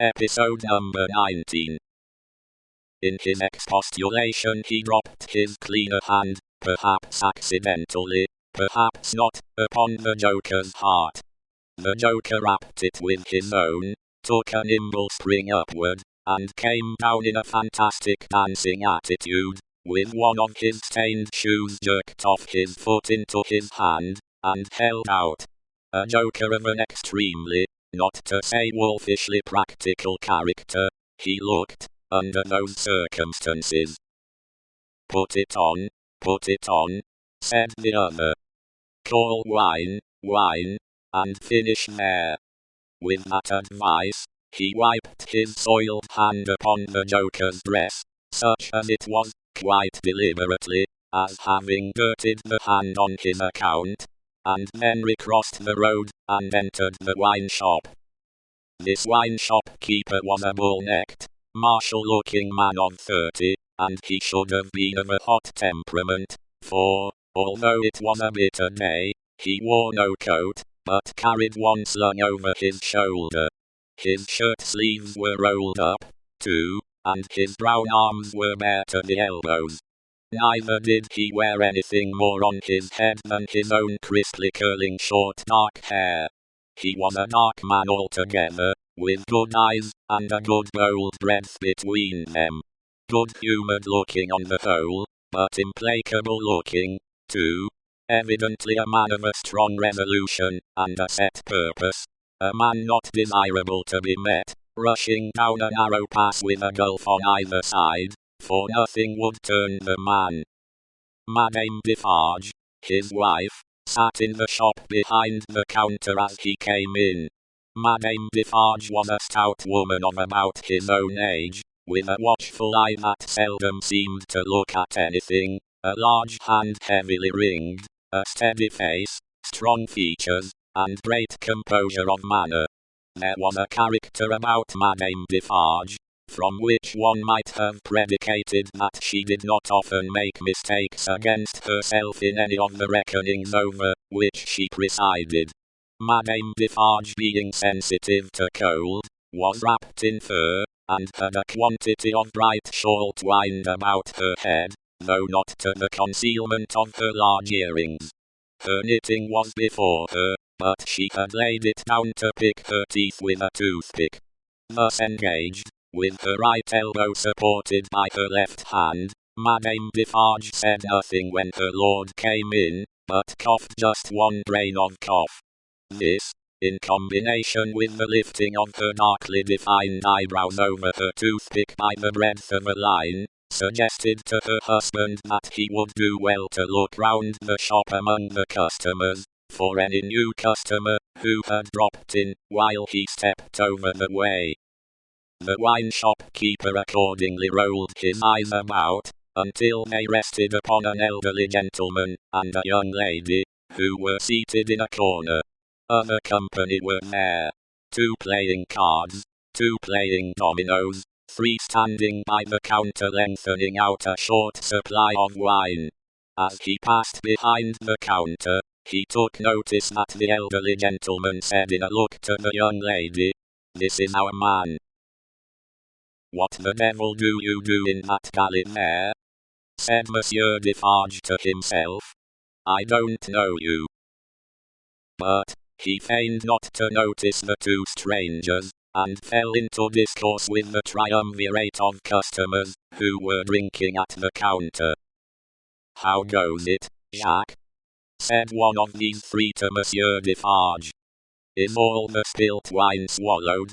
Episode number 19. In his expostulation he dropped his cleaner hand, perhaps accidentally, perhaps not, upon the Joker's heart. The Joker rapped it with his own, took a nimble spring upward, and came down in a fantastic dancing attitude, with one of his stained shoes jerked off his foot into his hand, and held out. A Joker of an extremely, not to say wolfishly practical character, he looked, under those circumstances. Put it on, said the other. Call wine, and finish there. With that advice, he wiped his soiled hand upon the Joker's dress, such as it was, quite deliberately, as having dirtied the hand on his account, and then recrossed the road, and entered the wine shop. This wine shop keeper was a bull-necked, martial-looking man of 30, and he should have been of a hot temperament, for, although it was a bitter day, he wore no coat, but carried one slung over his shoulder. His shirt sleeves were rolled up, too, and his brown arms were bare to the elbows. Neither did he wear anything more on his head than his own crisply curling short dark hair. He was a dark man altogether, with good eyes, and a good bold breadth between them. Good-humoured looking on the whole, but implacable looking, too. Evidently a man of a strong resolution, and a set purpose. A man not desirable to be met, rushing down a narrow pass with a gulf on either side, for nothing would turn the man. Madame Defarge, his wife, sat in the shop behind the counter as he came in. Madame Defarge was a stout woman of about his own age, with a watchful eye that seldom seemed to look at anything, a large hand heavily ringed, a steady face, strong features, and great composure of manner. There was a character about Madame Defarge, from which one might have predicated that she did not often make mistakes against herself in any of the reckonings over which she presided. Madame Defarge, being sensitive to cold, was wrapped in fur, and had a quantity of bright shawl twined about her head, though not to the concealment of her large earrings. Her knitting was before her, but she had laid it down to pick her teeth with a toothpick. Thus engaged, with her right elbow supported by her left hand, Madame Defarge said nothing when her lord came in, but coughed just one grain of cough. This, in combination with the lifting of her darkly defined eyebrows over her toothpick by the breadth of a line, suggested to her husband that he would do well to look round the shop among the customers, for any new customer who had dropped in while he stepped over the way. The wine shop keeper accordingly rolled his eyes about, until they rested upon an elderly gentleman and a young lady, who were seated in a corner. Other company were there. 2 playing cards, 2 playing dominoes, 3 standing by the counter lengthening out a short supply of wine. As he passed behind the counter, he took notice that the elderly gentleman said in a look to the young lady, "This is our man." "What the devil do you do in that galley there?" said Monsieur Defarge to himself. "I don't know you." But he feigned not to notice the 2 strangers, and fell into discourse with the triumvirate of customers, who were drinking at the counter. "How goes it, Jacques?" said one of these 3 to Monsieur Defarge. "Is all the spilt wine swallowed?"